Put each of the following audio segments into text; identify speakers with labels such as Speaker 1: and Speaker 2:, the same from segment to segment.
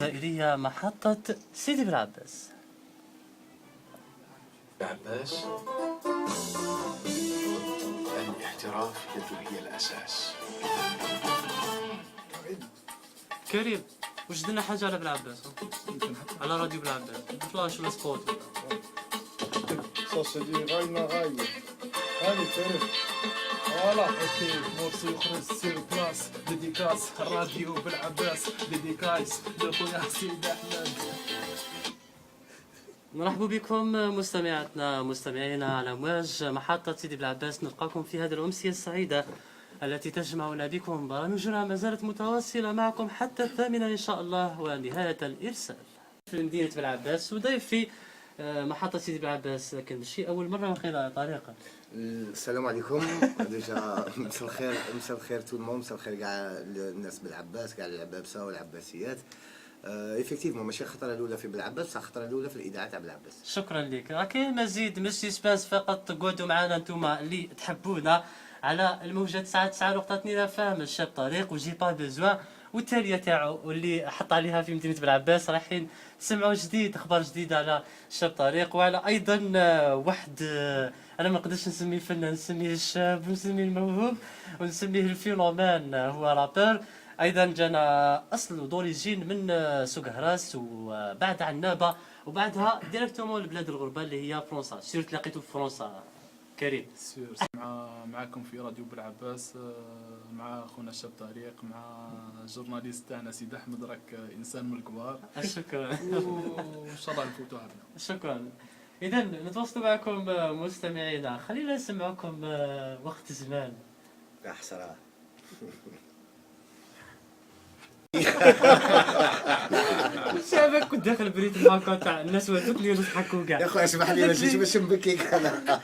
Speaker 1: إلي محطة سيدي بالعباس.
Speaker 2: عباس، الاحتراف يده هي الأساس.
Speaker 1: كريم، وش درنا حاجة على بالعباس؟ على راديو بالعباس، فلاش ولا سبوت؟
Speaker 3: صوص دي غاينا غاية هاني كريم فوالا اوكي مورسي يخرج سير كلاس ديديكاس الراديو بالعباس ديديكايس لخويا سيدي احمد.
Speaker 1: مرحبا بكم مستمعينا على امواج محطة سيدي بالعباس. نلقاكم في هذه الأمسية السعيدة التي تجمعنا بكم. برامجنا ما زالت متواصلة معكم حتى 8 إن شاء الله ونهاية الإرسال. في مدينة بالعباس وضيفي محطة سيدي بالعباس، لكن ماشي أول مرة وخير طريقة.
Speaker 4: السلام عليكم. ديجا مساء الخير، مساء الخير تو الموند، مساء الخير كاع الناس بالعباس، كاع العبابسه والعباسيات. ايفيكتيفمون ماشي الخطره الاولى في بالعباس، بصح الخطره الاولى في الاذاعه تاع بالعباس.
Speaker 1: شكرا لك. راه كاين مزيد من السسبانس، فقط تقعدوا معنا انتوما اللي تحبونا على الموجة 99.2 فهم الشاب طريق وجي با بيزوان والتاليه تاعو واللي حط عليها في مدينه بالعباس. رايحين نسمعوا جديد، اخبار جديده على الشاب طريق وعلى ايضا واحد انا ما نقدرش نسميه فنان، نسميه الشاب ونسميه الموهوب ونسميه الفينومان، هو رابر. ايضا جانا اصل دوريجين من سوق هراس وبعد عنابه وبعدها ديريكتومون لبلاد الغربه اللي هي فرنسا. سيرت لقيتو في فرنسا كريم.
Speaker 3: سير معكم في راديو بالعباس مع خونا الشاب طريق، مع جورناليست تاعنا سيدي احمد، راك انسان من الكبار.
Speaker 1: شكرا.
Speaker 3: وان شاء الله نفوتوا علينا.
Speaker 1: شكرا. اذا نتواصلوا معكم مستمعينا، خلينا نسمعكم وقت زمان.
Speaker 4: يا حسره.
Speaker 1: شابك كنت داخل بريت الماكا تاع الناس ودوك اللي يضحكوا كاع.
Speaker 4: يا خويا اسمح لي، انا جيت باش نبكيك انا.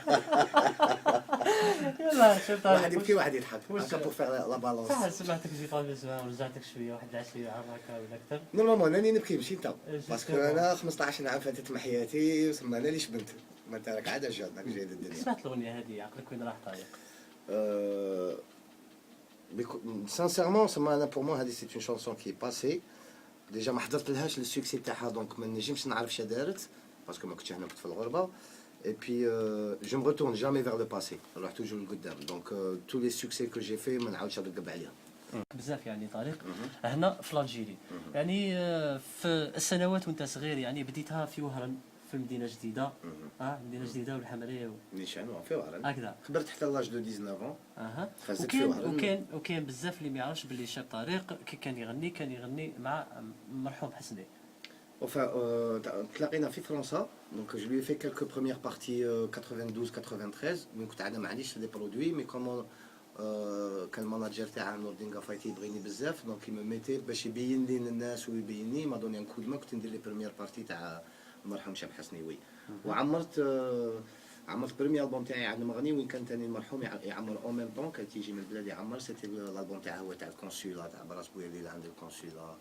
Speaker 1: يلا شوف
Speaker 4: واحد يبكي واحد يضحك،
Speaker 1: واش
Speaker 4: هكا بور فيغ لا بالونس.
Speaker 1: صح سمعتك جي طابي زمان ورجعتك شويه واحد العشيه هكا ولا اكثر.
Speaker 4: نورمالمون راني نبكي ماشي انت، باسكو انا 15 عام فاتت من حياتي وسما انا اللي شبنت، ما انت راك عاد جاد، راك جاي الدنيا.
Speaker 1: سمعت الاغنيه هذه عقلك وين راح طريق؟
Speaker 4: سانسيرمون سما انا بور موا هذه سي اون شانسون كي باسي ديجا، ما حضرت لهاش السوكسي تاعها، دونك ما نجمش نعرف شا دارت باسكو ما كنتش هنا، كنت في الغربه. اي بي جو مو ريتورن جامي فيغ لو باسي، نروح توجور لقدام. دونك تو لي سوكسي كو جي في ما نعاودش نرقب عليها
Speaker 1: بزاف. يعني طريق هنا في الجيري، يعني في السنوات وانت صغير يعني بديتها في وهران في مدينه جديده. مدينه جديده والحمريه
Speaker 4: نيشان في وهران
Speaker 1: هكذا.
Speaker 4: خبرت حتى لاج دو 19 فازت في
Speaker 1: وكاين
Speaker 4: وهران.
Speaker 1: وكاين بزاف اللي ما يعرفش باللي شاب طريق كي كان يغني مع مرحوم حسني.
Speaker 4: Enfin, تلاقينا في فرنسا، دونك جو لي في كالكو بروميير بارتي 92 93. دونك كنت عاد ما عنديش دي برودوي، مي كومون كان الماناجير تاعها نور الدين قفايتي يبغيني بزاف، دونك كي ميتي باش يبين لي للناس ويبيني ما دوني ان كود ما كنت ندير لي بروميير بارتي تاع المرحوم شاب حسني. وي وعمرت عمرت بريمي البوم تاعي عند المغني وين كان ثاني المرحوم يعمر او ميم طون، كان تيجي من البلاد يعمر. سيتي الالبوم تاعه هو تاع الكونسولا تاع براس بويلي عند الكونسولا.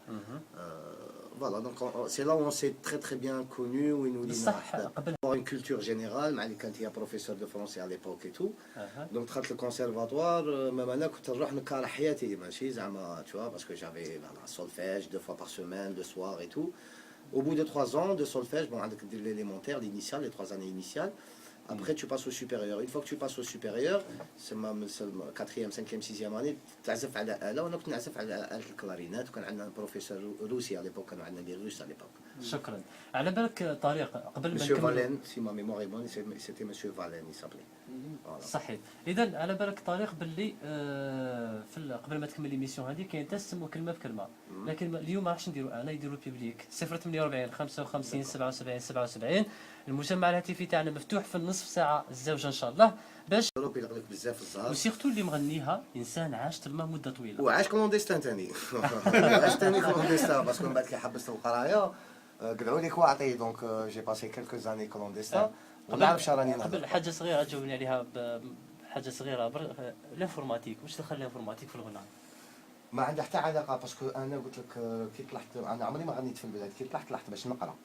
Speaker 4: فوالا دونك سي لا اون سي تري تري بيان كونو وين ولينا
Speaker 1: قبل
Speaker 4: اون كولتور جينيرال. مع اللي كانت هي بروفيسور دو فرونسي على ليبوك اي تو. دونك دخلت الكونسيرفاتوار، مام انا كنت نروح نكاره حياتي ماشي زعما تشوا باسكو جافي فوالا سولفيج دو فوا بار سيمين لو سوار اي تو. Au bout de 3 ans de solfège, bon, avec l'élémentaire, l'initial, les 3 années initiales, après tu passes au supérieur. Une fois que tu passes au supérieur, c'est ma 4e, 5e, 6e année, tu as fait là, on a fait le clarinette, on a un professeur russe à l'époque, on a des Russes à l'époque.
Speaker 1: شكرا. على بالك طريق قبل ما
Speaker 4: Monsieur Valen, si ma mémoire est bonne, c'était Monsieur Valen, il s'appelait.
Speaker 1: صحيح. اذا على بالك طريق باللي في قبل ما تكمل ليميسيون هذه كاين تسمو كلمه بكلمه، لكن اليوم ما راحش نديروا انا، يديروا بيبليك 048 55 77 77. المجمع الهاتفي تاعنا مفتوح في النصف ساعه الزوجه ان شاء الله باش
Speaker 4: اوروبي يلقلك بزاف الزهر،
Speaker 1: وسيرتو اللي مغنيها انسان عاش تما مده طويله
Speaker 4: وعاش كومونديستان ثاني. عاش ثاني كومونديستان باسكو من بعد كي حبست القرايه قلعوا لي كواعطي. دونك جي باسي كيلكو زاني كومونديستان وما نعرفش راني نهضر.
Speaker 1: قبل حاجه صغيره تجاوبني عليها حاجه صغيره الانفورماتيك، واش دخل الانفورماتيك في الغناء؟
Speaker 4: ما عندها حتى علاقه، باسكو انا قلت لك كي طلعت انا عمري ما غنيت في البلاد. كي طلعت باش نقرا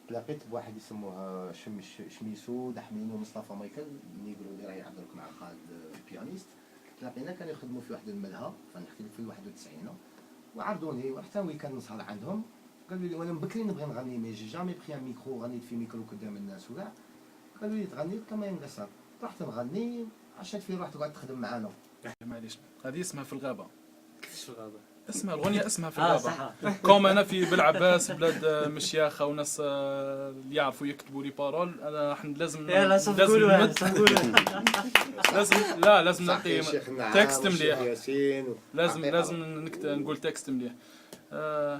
Speaker 4: تلاقيت بواحد يسموه شميسو دحمين ومصطفى مايكل نيغرو اللي راه يعبر لك مع خالد البيانيست. تلاقينا كانوا يخدموا في واحد الملهى، فنحكي لك في 91، وعرضوني ورحت ويكان نسهر عندهم. قالوا لي وانا بكري نبغي نغني مي جي جامي بخي ميكرو غنيت في ميكرو قدام الناس وكاع. قالوا لي تغني قلت لهم ما ينقصر. رحت نغني عشات فيه رحت قعدت تخدم معانا.
Speaker 3: معليش هذه اسمها في الغابه.
Speaker 1: كيفاش في الغابه؟
Speaker 3: اسمها الاغنيه اسمها في الغابه.
Speaker 1: صح.
Speaker 3: كوم انا في بلعباس بلاد مشياخه وناس اللي يعرفوا يكتبوا لي بارول. انا لازم
Speaker 1: يلا صافي نقولوا
Speaker 3: لازم نعطي تكست مليح. لازم نقول تكست مليح.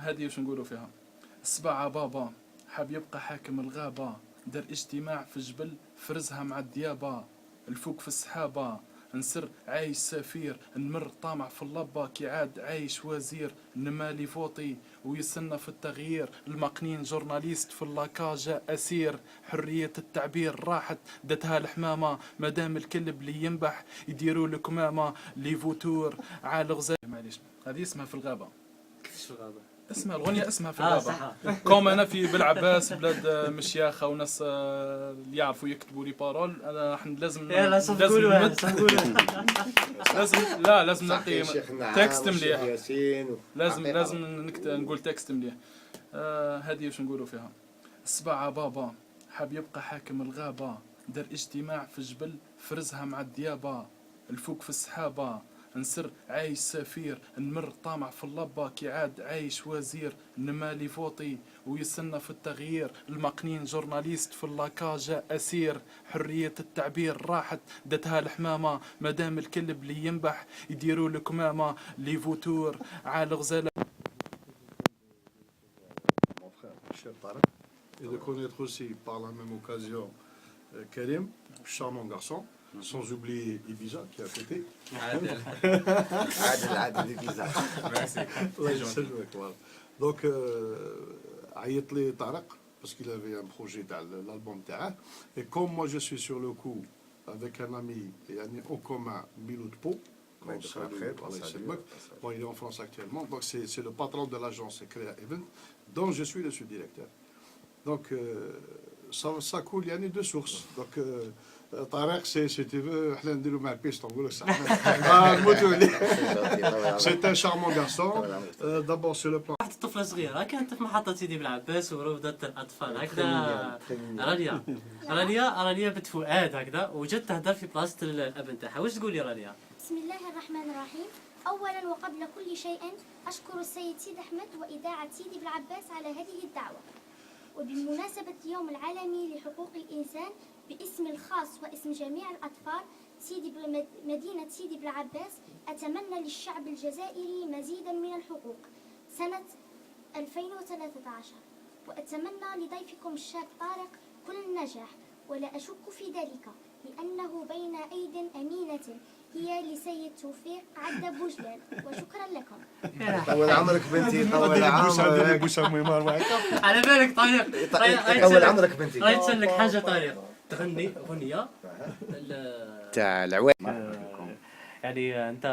Speaker 3: هذه واش نقولوا فيها. السبعة بابا حاب يبقى حاكم الغابة، دار اجتماع في الجبل فرزها مع الديابة، الفوق في السحابة نسر عايش سفير، نمر طامع في اللبة كي عاد عايش وزير، نمالي فوطي ويسنى في التغيير، المقنين جورناليست في اللاكاجة أسير، حرية التعبير راحت دتها الحمامة، مادام الكلب اللي ينبح يديروا الكمامة، لي فوتور عال غزال. معليش هذه اسمها في الغابة.
Speaker 1: كيفاش في الغابه؟
Speaker 3: اسمها الاغنيه اسمها في الغابه.
Speaker 1: صح.
Speaker 3: كوم انا في بلعباس بلاد مشياخه وناس اللي يعرفوا يكتبوا لي بارول. انا لازم
Speaker 1: يلا صافي نقولوا
Speaker 3: لازم نعطي تكست مليح. لازم نقول تكست مليح. هذه واش نقولوا فيها. السبعة بابا حاب يبقى حاكم الغابه، دار اجتماع في الجبل فرزها مع الديابه، الفوق في السحابه نسر عايش سفير، نمر طامع في اللبة كي عاد عايش وزير، نمالي فوطي ويسنى في التغيير، المقنين جورناليست في اللاكاجة أسير، حرية التعبير راحت دتها الحمامة، مادام الكلب اللي ينبح يديروا الكمامة، لي فوتور عال غزالة.
Speaker 5: Mon frère, cher Tarek, et de connaître aussi par la même occasion Karim, charmant garçon, sans oublier Ibiza qui est à côté.
Speaker 4: عادل Ibiza.
Speaker 5: Merci. Donc, عيط لي طارق parce qu'il avait un projet تاع l'album تاعه. Et comme moi je suis sur le coup avec un ami يعني en commun Milou de Pau. Bon, il est en France actuellement, donc c'est le patron de l'agence Créa Event, dont je suis le sous-directeur. Donc ça coule, il y a deux sources. Donc Tarek, si tu veux, c'est un charmant garçon. D'abord sur le plan.
Speaker 1: واحد الطفله صغيره كانت في محطه سيدي بلعباس وروضه الاطفال هكذا. رانيا بنت فؤاد هكذا وجات تهدر في بلاصه الاب نتاعها. واش تقولي رانيا؟
Speaker 6: بسم الله الرحمن الرحيم. أولا وقبل كل شيء أشكر السيد سيد أحمد وإذاعة سيدي بالعباس على هذه الدعوة. وبمناسبة اليوم العالمي لحقوق الإنسان باسم الخاص واسم جميع الأطفال مدينة سيدي بالعباس، أتمنى للشعب الجزائري مزيدا من الحقوق سنة 2013. وأتمنى لضيفكم الشاب طارق كل النجاح، ولا أشك في ذلك لأنه بين أيد أمينة هي لسيد توفيق عدى بوجلال. وشكرا لكم.
Speaker 4: طول عمرك بنتي، طول عمرك.
Speaker 1: على بالك طريق
Speaker 4: طول عمرك بنتي.
Speaker 1: غادي نسألك حاجه طريق تغني اغنيه
Speaker 7: تاع العوام.
Speaker 1: يعني انت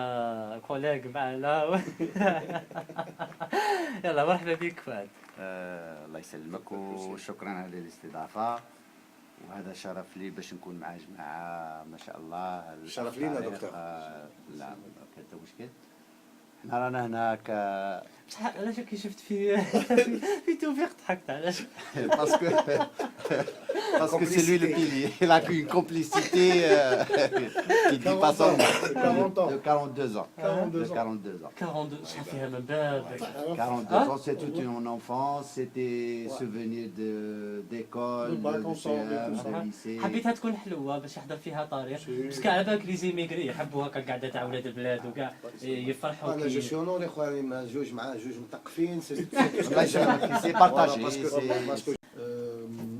Speaker 1: كوليغ معنا. يلا مرحبا بك فؤاد.
Speaker 7: الله يسلمك وشكرا على الاستضافه، وهذا شرف لي باش نكون مع جماعه ما شاء الله.
Speaker 4: شرف لينا دكتور.
Speaker 7: لا كاين حتى مشكل. احنا رانا هناك
Speaker 1: علاش كي شفت في توفيق ضحكت علاش؟
Speaker 7: parce que c'est lui le pilier. Il a une complicité qui dépasse de 42 ans.
Speaker 1: 42 شحال فيها من بعد.
Speaker 7: 42 ans, c'est toute une enfance, c'était souvenir d'école, de CM, de lycée.
Speaker 1: حبيتها تكون حلوه باش يحضر فيها طريق، بس على بالك لي زيميغري يحبوا هكا قاعده تاع ولاد البلاد وكاع يفرحوا.
Speaker 4: انا جو سي اونوري خويا ما جوج مع جوج مثقفين.
Speaker 7: الله يسلمك، c'est partagé.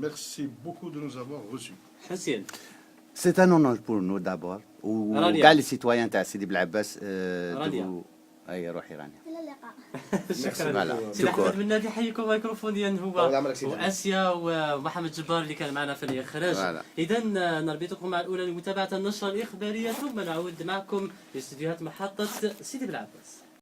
Speaker 5: Merci beaucoup de nous avoir reçus.
Speaker 1: حسين
Speaker 7: C'est un honneur pour nous d'abord. وكاع لي سيتويان تاع سيدي بلعباس. اي روحي رانيا.
Speaker 6: إلى اللقاء.
Speaker 1: سيدي احمد من نادي حيكم ميكروفونيا هو واسيا ومحمد جبار اللي كان معنا في الاخراج. اذا نربطكم مع الاولى لمتابعه النشره الاخباريه، ثم نعود معكم لاستديوهات محطه سيدي بلعباس.